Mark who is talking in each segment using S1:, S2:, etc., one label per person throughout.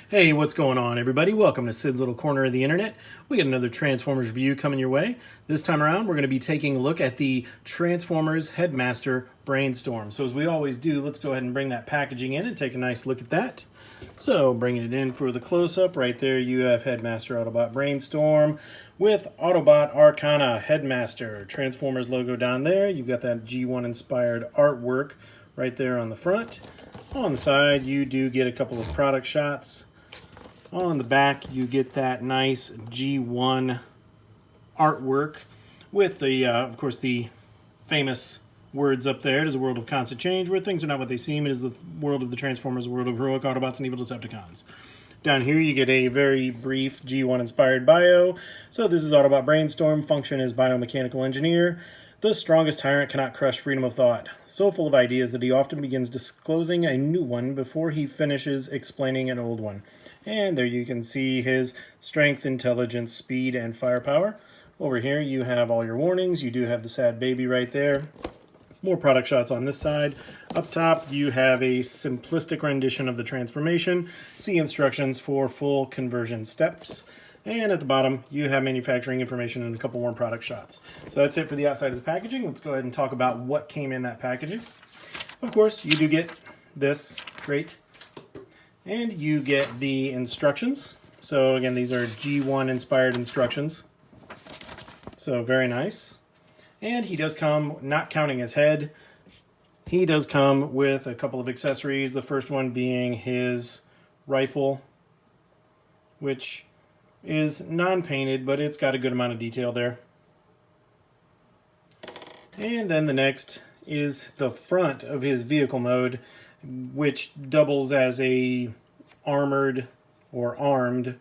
S1: Hey, what's going on, everybody? Welcome to Sid's Little Corner of the Internet. We got another Transformers review coming your way. This time around, we're going to be taking a look at the Transformers Headmaster Brainstorm. So as we always do, let's go ahead and bring that packaging in and take a nice look at that. So bringing it in for the close-up, right there you have Headmaster Autobot Brainstorm with Autobot Arcana Headmaster. Transformers logo down there. You've got that G1 inspired artwork right there on the front. On the side, you do get a couple of product shots. On the back, you get that nice G1 artwork with the, of course, the famous words up there. It is a world of constant change where things are not what they seem. It is the world of the Transformers, a world of heroic Autobots and evil Decepticons. Down here, you get a very brief G1-inspired bio. So this is Autobot Brainstorm. Function as biomechanical engineer. The strongest tyrant cannot crush freedom of thought. So full of ideas that he often begins disclosing a new one before he finishes explaining an old one. And there you can see his strength, intelligence, speed, and firepower. Over here you have all your warnings. You do have the sad baby right there. More product shots on this side. Up top you have a simplistic rendition of the transformation. See instructions for full conversion steps. And at the bottom you have manufacturing information and a couple more product shots. So that's it for the outside of the packaging. Let's go ahead and talk about what came in that packaging. Of course, you do get this great. And you get the instructions. So again, these are G1 inspired instructions. So very nice. And he does come, not counting his head, he does come with a couple of accessories. The first one being his rifle, which is non-painted, but it's got a good amount of detail there. And then the next is the front of his vehicle mode, which doubles as a armored or armed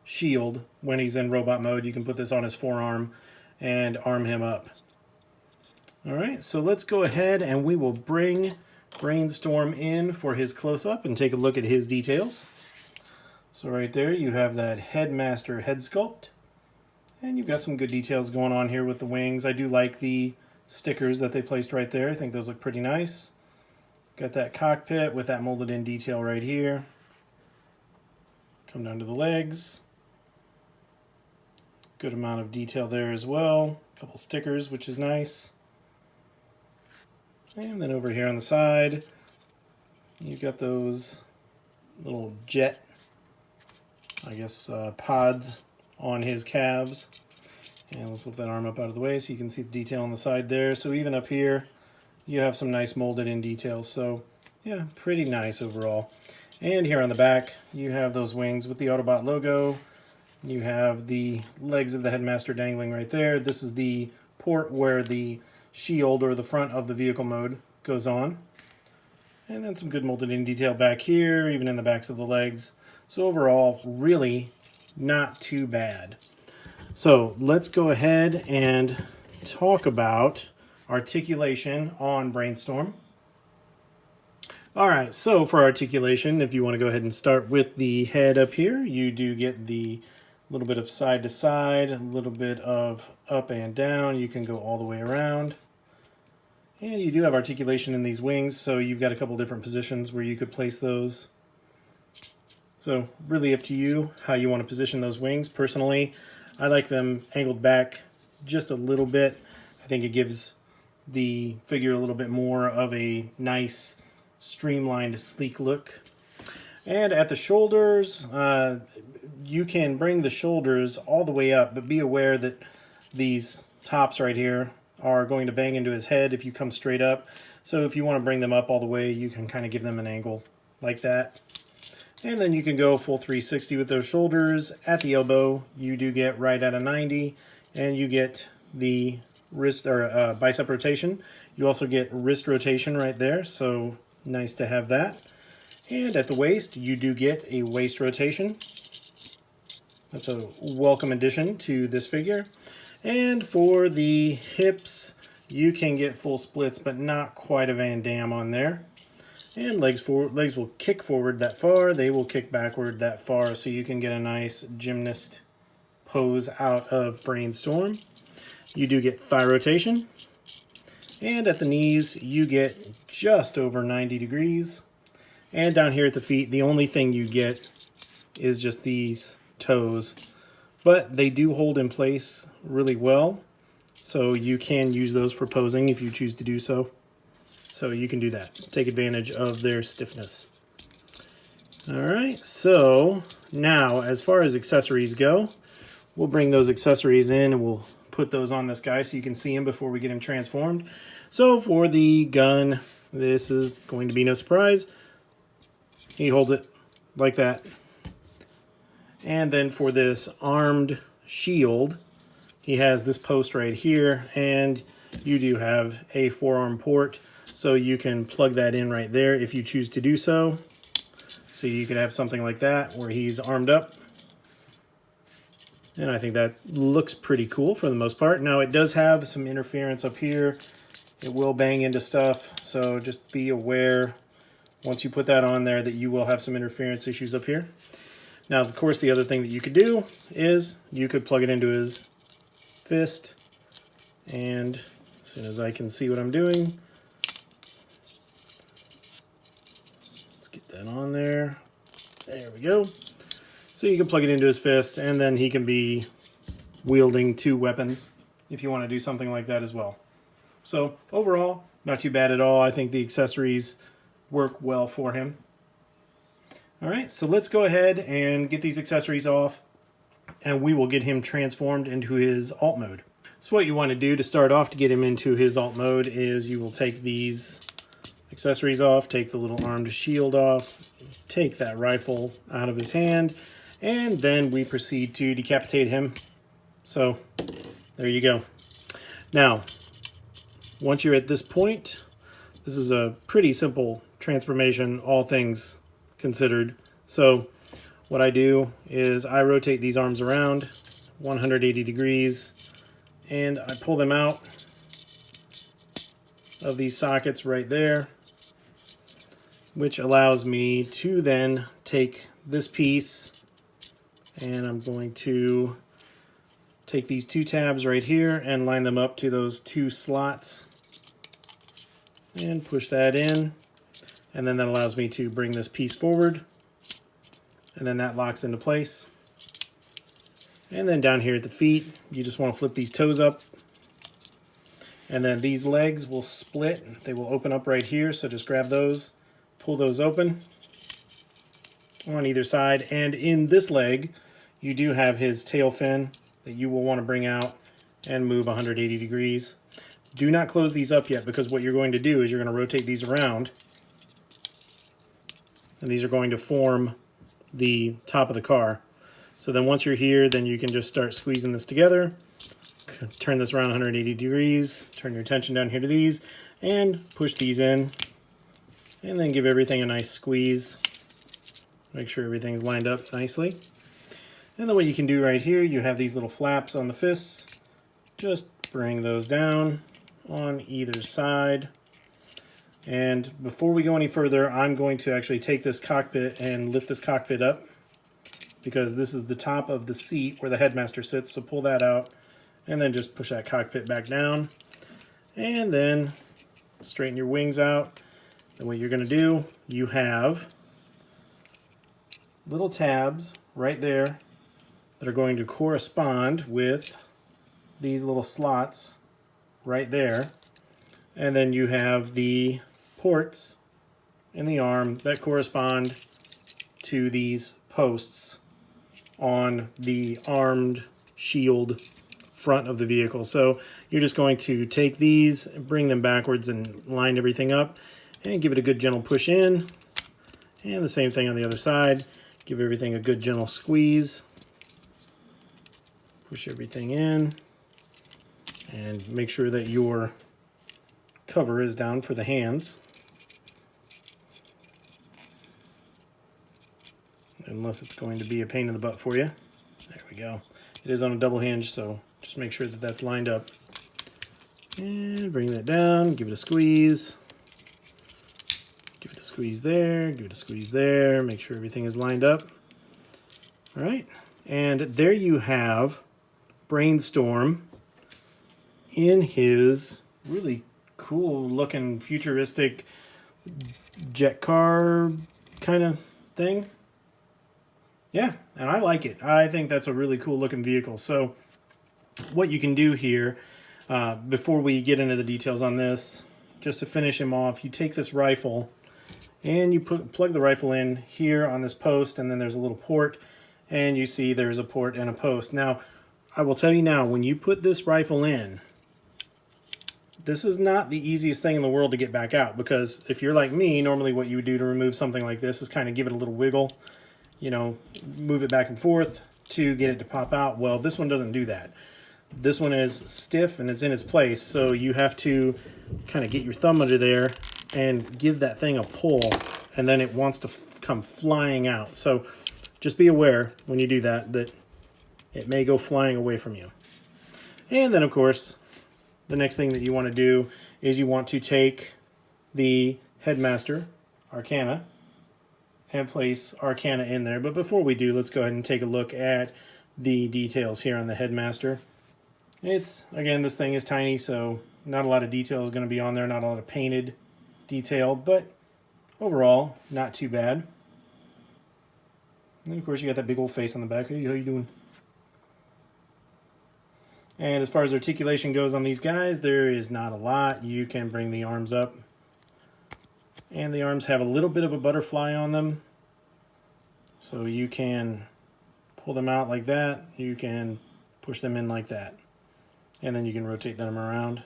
S1: shield. When he's in robot mode, you can put this on his forearm and arm him up. Alright, so let's go ahead and we will bring Brainstorm in for his close-up and take a look at his details. So right there you have that Headmaster head sculpt. And you've got some good details going on here with the wings. I do like the stickers that they placed right there. I think those look pretty nice. Got that cockpit with that molded in detail right here. Come down to the legs. Good amount of detail there as well. A couple stickers, which is nice. And then over here on the side, you've got those little jet, I guess, pods on his calves. And let's lift that arm up out of the way so you can see the detail on the side there. So even up here, you have some nice molded in details. So yeah, pretty nice overall. And here on the back, you have those wings with the Autobot logo. You have the legs of the Headmaster dangling right there. This is the port where the shield or the front of the vehicle mode goes on. And then some good molded in detail back here, even in the backs of the legs. So overall, really not too bad. So let's go ahead and talk about articulation on Brainstorm. Alright, so for articulation, if you want to go ahead and start with the head up here, you do get the little bit of side to side, a little bit of up and down. You can go all the way around. And you do have articulation in these wings, so you've got a couple different positions where you could place those. So really up to you how you want to position those wings. Personally, I like them angled back just a little bit. I think it gives the figure a little bit more of a nice, streamlined, sleek look. And at the shoulders, you can bring the shoulders all the way up, but be aware that these tops right here are going to bang into his head if you come straight up. So if you want to bring them up all the way, you can kind of give them an angle like that. And then you can go full 360 with those shoulders. At the elbow, you do get right at a 90, and you get the wrist or bicep rotation. You also get wrist rotation right there, so nice to have that. And at the waist, you do get a waist rotation. That's a welcome addition to this figure. And for the hips, you can get full splits, but not quite a Van Damme on there. And legs will kick forward that far, they will kick backward that far, so you can get a nice gymnast pose out of Brainstorm. You do get thigh rotation. And at the knees, you get just over 90 degrees. And down here at the feet, the only thing you get is just these toes. But they do hold in place really well, so you can use those for posing if you choose to do so. So you can do that. Take advantage of their stiffness. All right, so now as far as accessories go, we'll bring those accessories in and we'll put those on this guy so you can see him before we get him transformed. So for the gun, this is going to be no surprise. He holds it like that. And then for this armed shield, he has this post right here, and you do have a forearm port, so you can plug that in right there if you choose to do so. So you could have something like that where he's armed up. And I think that looks pretty cool for the most part. Now it does have some interference up here. It will bang into stuff, so just be aware once you put that on there that you will have some interference issues up here. Now, of course, the other thing that you could do is you could plug it into his fist, and as soon as I can see what I'm doing, let's get that on there. There we go. So you can plug it into his fist, and then he can be wielding two weapons if you want to do something like that as well. So overall, not too bad at all. I think the accessories work well for him. All right, so let's go ahead and get these accessories off, and we will get him transformed into his alt mode. So what you want to do to start off to get him into his alt mode is you will take these accessories off, take the little armed shield off, take that rifle out of his hand, and then we proceed to decapitate him. So there you go. Now, once you're at this point, this is a pretty simple transformation, all things considered. So what I do is I rotate these arms around 180 degrees, and I pull them out of these sockets right there, which allows me to then take this piece, and I'm going to take these two tabs right here and line them up to those two slots and push that in, and then that allows me to bring this piece forward, and then that locks into place. And then down here at the feet, you just want to flip these toes up, and then these legs will split. They will open up right here, so just grab those, pull those open on either side, and in this leg you do have his tail fin that you will want to bring out and move 180 degrees. Do not close these up yet, because what you're going to do is you're going to rotate these around, and these are going to form the top of the car. So then once you're here, then you can just start squeezing this together, turn this around 180 degrees, turn your attention down here to these, and push these in, and then give everything a nice squeeze. Make sure everything's lined up nicely. And then what you can do right here, you have these little flaps on the fists. Just bring those down on either side. And before we go any further, I'm going to actually take this cockpit and lift this cockpit up, because this is the top of the seat where the Headmaster sits. So pull that out and then just push that cockpit back down, and then straighten your wings out. And what you're going to do, you have little tabs right there that are going to correspond with these little slots right there. And then you have the ports in the arm that correspond to these posts on the armed shield front of the vehicle. So you're just going to take these, bring them backwards, and line everything up, and give it a good gentle push in. And the same thing on the other side. Give everything a good gentle squeeze. Push everything in, and make sure that your cover is down for the hands, unless it's going to be a pain in the butt for you. There we go. It is on a double hinge, so just make sure that that's lined up. And bring that down, give it a squeeze. Give it a squeeze there, give it a squeeze there, make sure everything is lined up. All right, and there you have Brainstorm in his really cool looking futuristic jet car kind of thing. Yeah, and I like it. I think that's a really cool looking vehicle. So what you can do here, before we get into the details on this, just to finish him off, you take this rifle and you plug the rifle in here on this post, and then there's a little port, and you see there's a port and a post. Now, I will tell you now, when you put this rifle in, this is not the easiest thing in the world to get back out, because if you're like me, normally what you would do to remove something like this is kind of give it a little wiggle, you know, move it back and forth to get it to pop out. Well, this one doesn't do that. This one is stiff and it's in its place, so you have to kind of get your thumb under there and give that thing a pull, and then it wants to come flying out. So just be aware when you do that that it may go flying away from you. And then, of course, the next thing that you want to do is you want to take the Headmaster Arcana and place Arcana in there. But before we do, let's go ahead and take a look at the details here on the Headmaster. Again, this thing is tiny, so not a lot of detail is going to be on there, not a lot of painted detail, but overall, not too bad. And then, of course, you got that big old face on the back. Hey, how you doing? And as far as articulation goes on these guys, there is not a lot. You can bring the arms up, and the arms have a little bit of a butterfly on them, so you can pull them out like that. You can push them in like that, and then you can rotate them around.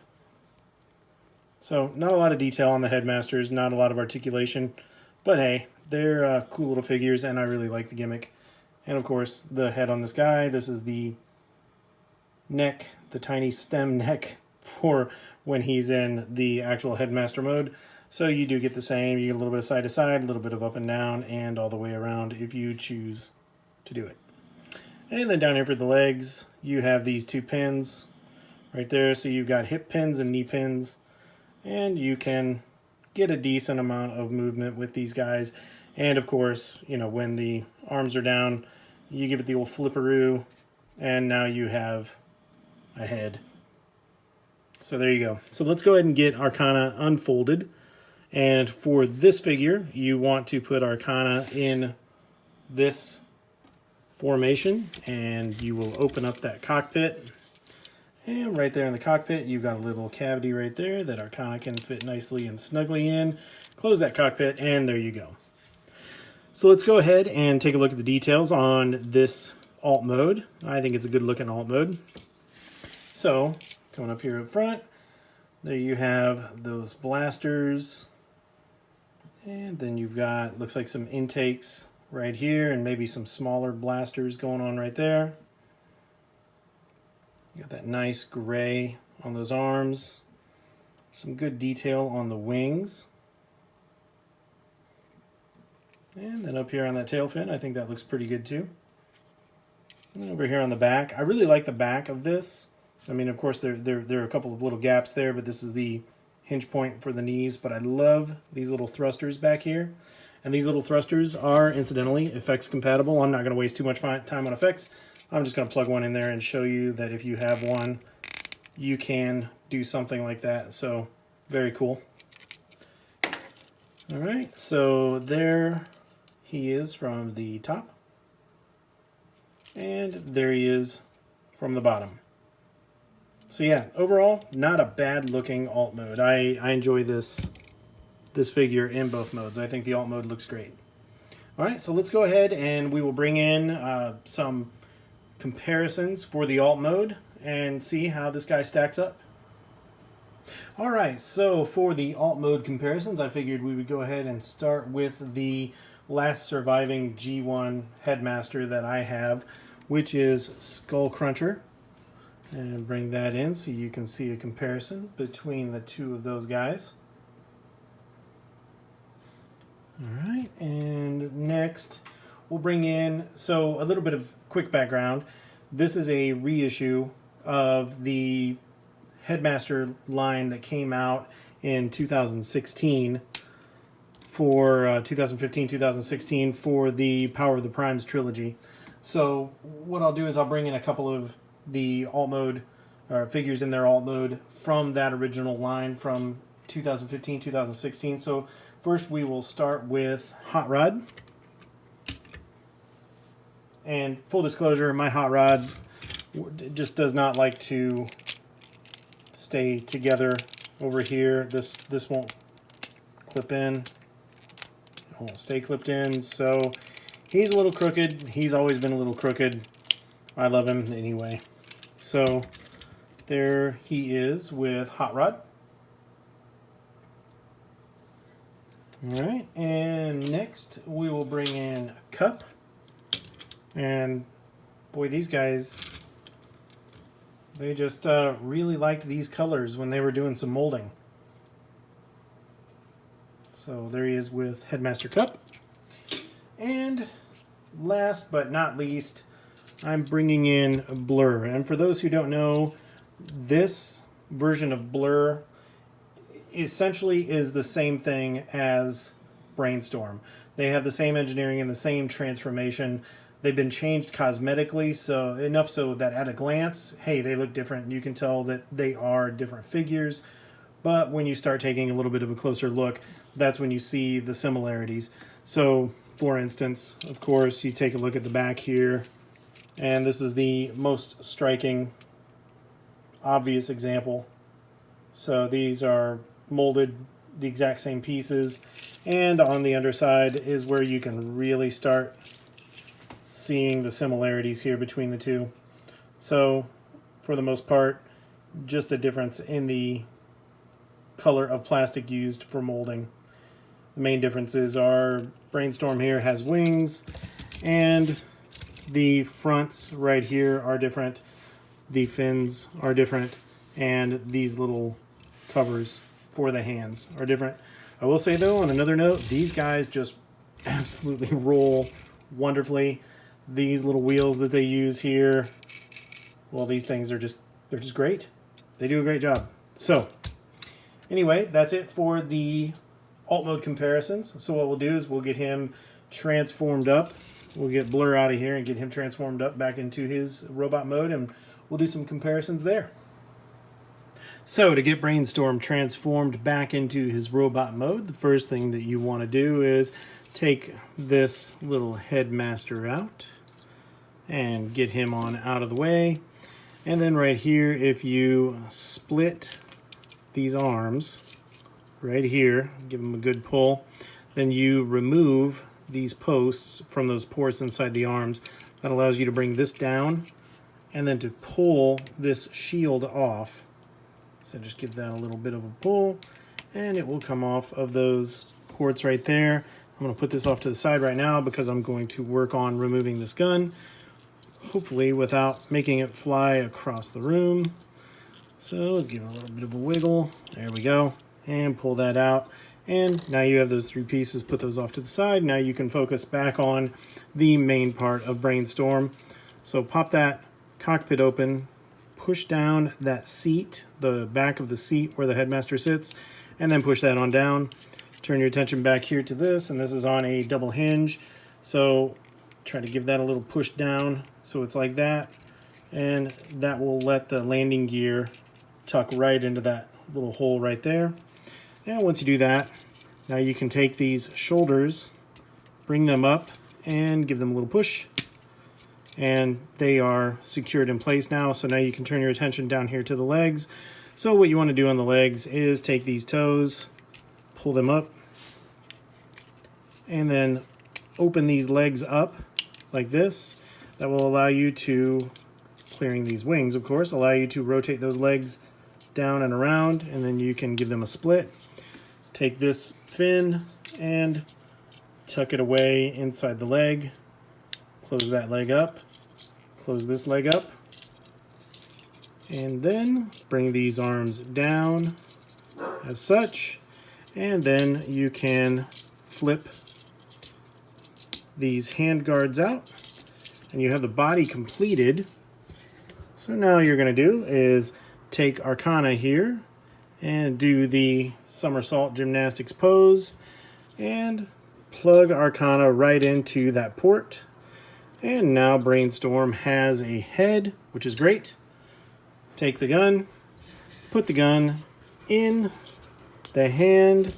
S1: So not a lot of detail on the Headmasters, not a lot of articulation, but hey, they're cool little figures, and I really like the gimmick. And of course, the head on this guy, this is the neck, the tiny stem neck for when he's in the actual Headmaster mode. So you do get the same. You get a little bit of side to side, a little bit of up and down, and all the way around if you choose to do it. And then down here for the legs, you have these two pins right there. So you've got hip pins and knee pins, and you can get a decent amount of movement with these guys. And of course, you know, when the arms are down, you give it the old flipperoo, and now you have a head. So there you go. So let's go ahead and get Arcana unfolded. And for this figure, you want to put Arcana in this formation, and you will open up that cockpit. And right there in the cockpit, you've got a little cavity right there that Arcana can fit nicely and snugly in. Close that cockpit, and there you go. So let's go ahead and take a look at the details on this alt mode. I think it's a good looking alt mode. So coming up here up front, there you have those blasters. And then you've got, looks like some intakes right here, and maybe some smaller blasters going on right there. You got that nice gray on those arms. Some good detail on the wings. And then up here on that tail fin, I think that looks pretty good too. And then over here on the back, I really like the back of this. I mean, of course, there are a couple of little gaps there, but this is the hinge point for the knees. But I love these little thrusters back here. And these little thrusters are, incidentally, effects compatible. I'm not going to waste too much time on effects. I'm just going to plug one in there and show you that if you have one, you can do something like that. So, very cool. All right, so there he is from the top. And there he is from the bottom. So yeah, overall, not a bad looking alt mode. I enjoy this figure in both modes. I think the alt mode looks great. All right, so let's go ahead and we will bring in some comparisons for the alt mode and see how this guy stacks up. All right, so for the alt mode comparisons, I figured we would go ahead and start with the last surviving G1 Headmaster that I have, which is Skull Cruncher. And bring that in so you can see a comparison between the two of those guys. All right, and next we'll bring in, so a little bit of quick background. This is a reissue of the Headmaster line that came out in 2016 for 2015-2016 for the Power of the Primes Trilogy. So what I'll do is I'll bring in a couple of the alt mode figures in their alt mode from that original line from 2015, 2016. So first we will start with Hot Rod. And full disclosure, my Hot Rod just does not like to stay together over here. This won't clip in. It won't stay clipped in. So he's a little crooked. He's always been a little crooked. I love him anyway. So there he is with Hot Rod. All right, and next we will bring in Cup. And boy, these guys, they just really liked these colors when they were doing some molding. So there he is with Headmaster Cup. And last but not least, I'm bringing in Blur. And for those who don't know, this version of Blur essentially is the same thing as Brainstorm. They have the same engineering and the same transformation. They've been changed cosmetically, so enough so that at a glance, hey, they look different. You can tell that they are different figures. But when you start taking a little bit of a closer look, that's when you see the similarities. So, for instance, of course, you take a look at the back here, and this is the most striking, obvious example. So these are molded the exact same pieces, and on the underside is where you can really start seeing the similarities here between the two. So for the most part, just a difference in the color of plastic used for molding. The main differences are Brainstorm here has wings, and the fronts right here are different, the fins are different, and these little covers for the hands are different. I will say though, on another note, these guys just absolutely roll wonderfully. These little wheels that they use here, well, these things are they're just great. They do a great job. So anyway, that's it for the alt mode comparisons. So what we'll do is we'll get him transformed up. We'll get Blur out of here and get him transformed up back into his robot mode, and we'll do some comparisons there. So to get Brainstorm transformed back into his robot mode, the first thing that you want to do is take this little Headmaster out and get him on out of the way. And then right here, if you split these arms right here, give them a good pull, then you remove these posts from those ports inside the arms. That allows you to bring this down and then to pull this shield off. So just give that a little bit of a pull and it will come off of those ports right there. I'm going to put this off to the side right now because I'm going to work on removing this gun, hopefully without making it fly across the room. So give it a little bit of a wiggle. There we go. And pull that out. And now you have those three pieces. Put those off to the side. Now you can focus back on the main part of Brainstorm. So pop that cockpit open. Push down that seat, the back of the seat where the Headmaster sits, and then push that on down. Turn your attention back here to this, and this is on a double hinge. So try to give that a little push down so it's like that, and that will let the landing gear tuck right into that little hole right there. And once you do that, now you can take these shoulders, bring them up, and give them a little push. And they are secured in place now, so now you can turn your attention down here to the legs. So what you want to do on the legs is take these toes, pull them up, and then open these legs up like this. That will allow you to, clearing these wings of course, allow you to rotate those legs down and around, and then you can give them a split. Take this fin and tuck it away inside the leg. Close that leg up. Close this leg up. And then bring these arms down as such. And then you can flip these hand guards out. And you have the body completed. So now you're going to do is take Arcana here and do the somersault gymnastics pose and plug Arcana right into that port. And now Brainstorm has a head, which is great. take the gun, put the gun in the hand,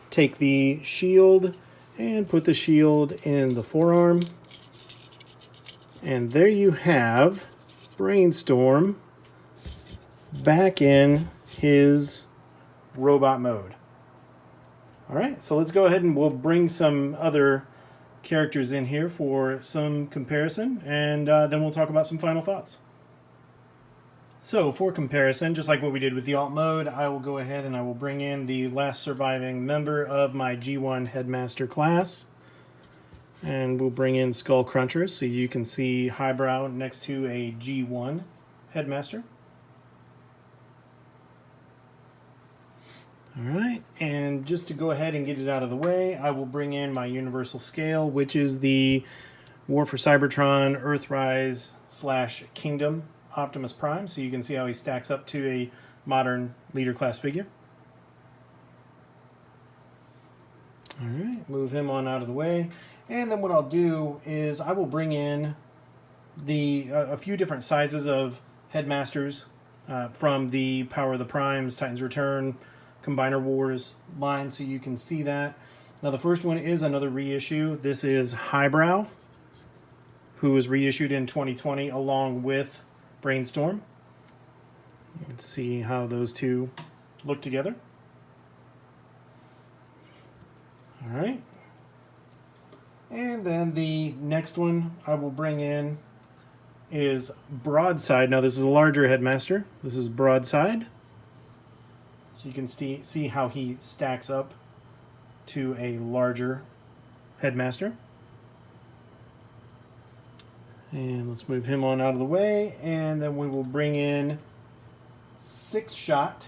S1: take the shield, and put the shield in the forearm. And there you have Brainstorm back in his robot mode. All right, so let's go ahead and we'll bring some other characters in here for some comparison, and then we'll talk about some final thoughts. So for comparison, just like what we did with the alt mode, I will go ahead and I will bring in the last surviving member of my G1 Headmaster class. And we'll bring in Skull Cruncher so you can see highbrow next to a G1 Headmaster. Alright, and just to go ahead and get it out of the way, I will bring in my Universal Scale, which is the War for Cybertron Earthrise / Kingdom Optimus Prime, so you can see how he stacks up to a modern leader class figure. Alright, move him on out of the way. And then what I'll do is I will bring in a few different sizes of Headmasters from the Power of the Primes, Titans Return, Combiner Wars line, so you can see that. Now the first one is another reissue. This is Highbrow, who was reissued in 2020 along with Brainstorm. Let's see how those two look together. All right. And then the next one I will bring in is Broadside. Now this is a larger Headmaster. This is Broadside. So you can see how he stacks up to a larger Headmaster. And let's move him on out of the way. And then we will bring in Six Shot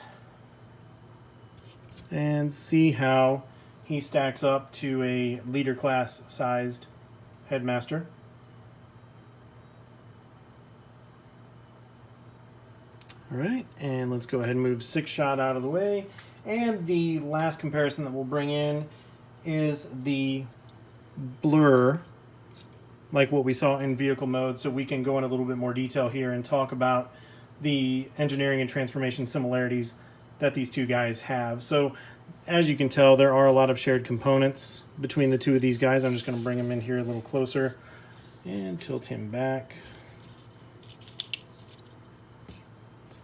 S1: and see how he stacks up to a leader class sized Headmaster. All right, and let's go ahead and move Six Shot out of the way. And the last comparison that we'll bring in is the blur, like what we saw in vehicle mode, so we can go in a little bit more detail here and talk about the engineering and transformation similarities that these two guys have. So as you can tell, there are a lot of shared components between the two of these guys. I'm just going to bring him in here a little closer and tilt him back.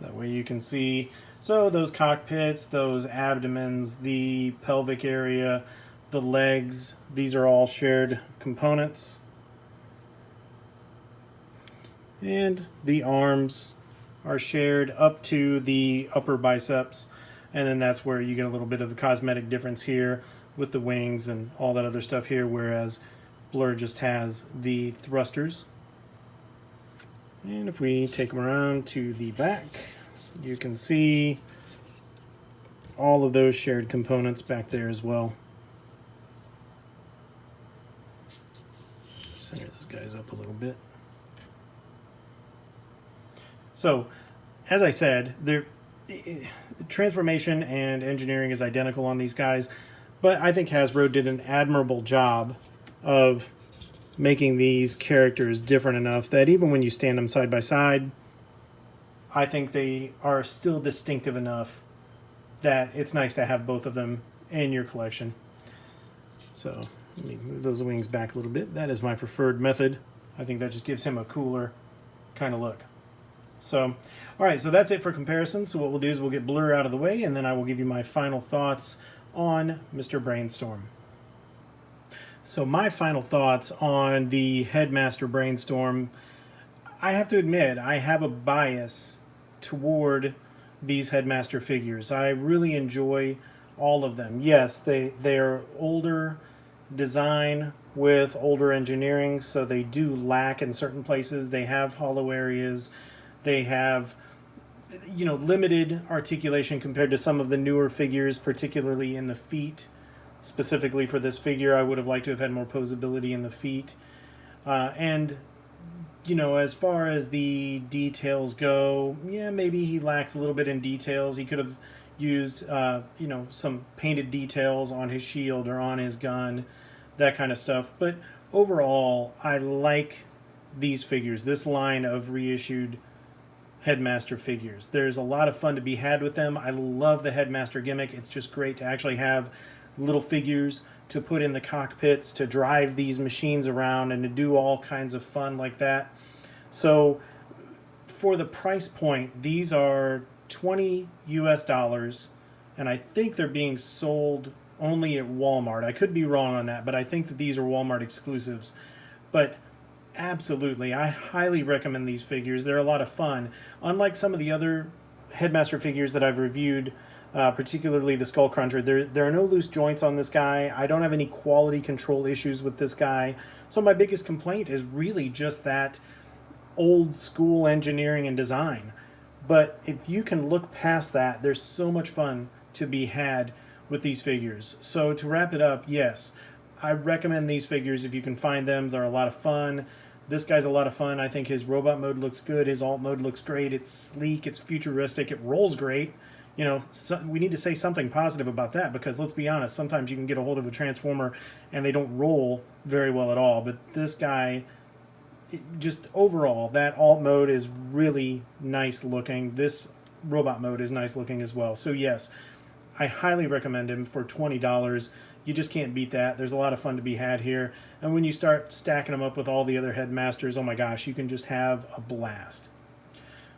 S1: That way you can see, so those cockpits, those abdomens, the pelvic area, the legs, these are all shared components. And the arms are shared up to the upper biceps, and then that's where you get a little bit of a cosmetic difference here with the wings and all that other stuff here, whereas Blur just has the thrusters. And if we take them around to the back, you can see all of those shared components back there as well. Center those guys up a little bit. So, as I said, transformation and engineering is identical on these guys, but I think Hasbro did an admirable job of making these characters different enough that even when you stand them side by side, I think they are still distinctive enough that it's nice to have both of them in your collection. So let me move those wings back a little bit. That is my preferred method. I think that just gives him a cooler kind of look. So, all right, so that's it for comparison. So what we'll do is we'll get Blur out of the way, and then I will give you my final thoughts on Mr. Brainstorm. So my final thoughts on the Headmaster Brainstorm, I have to admit, I have a bias toward these Headmaster figures. I really enjoy all of them. Yes, they're older design with older engineering, so they do lack in certain places. They have hollow areas. They have, limited articulation compared to some of the newer figures, particularly in the feet. Specifically for this figure, I would have liked to have had more posability in the feet. And as far as the details go, yeah, maybe he lacks a little bit in details. He could have used, some painted details on his shield or on his gun, that kind of stuff. But overall, I like these figures. This line of reissued Headmaster figures. There's a lot of fun to be had with them. I love the Headmaster gimmick. It's just great to actually have little figures to put in the cockpits, to drive these machines around, and to do all kinds of fun like that. So for the price point, these are $20 US, and I think they're being sold only at Walmart. I could be wrong on that, but I think that these are Walmart exclusives. But absolutely, I highly recommend these figures. They're a lot of fun. Unlike some of the other Headmaster figures that I've reviewed, particularly the Skull Cruncher, there are no loose joints on this guy. I don't have any quality control issues with this guy. So my biggest complaint is really just that old school engineering and design. But if you can look past that, there's so much fun to be had with these figures. So to wrap it up, yes, I recommend these figures if you can find them. They're a lot of fun. This guy's a lot of fun. I think his robot mode looks good. His alt mode looks great. It's sleek. It's futuristic. It rolls great. You know, we need to say something positive about that, because let's be honest, sometimes you can get a hold of a Transformer and they don't roll very well at all. But this guy, just overall, that alt mode is really nice looking. This robot mode is nice looking as well. So yes, I highly recommend him for $20. You just can't beat that. There's a lot of fun to be had here. And when you start stacking them up with all the other Headmasters, oh my gosh, you can just have a blast.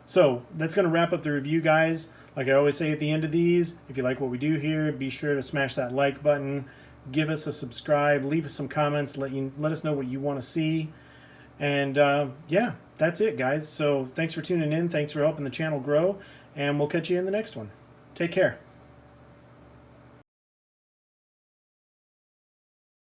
S1: So that's going to wrap up the review, guys. Like I always say at the end of these, if you like what we do here, be sure to smash that like button, give us a subscribe, leave us some comments, let us know what you want to see. And yeah, that's it, guys. So thanks for tuning in. Thanks for helping the channel grow. And we'll catch you in the next one. Take care.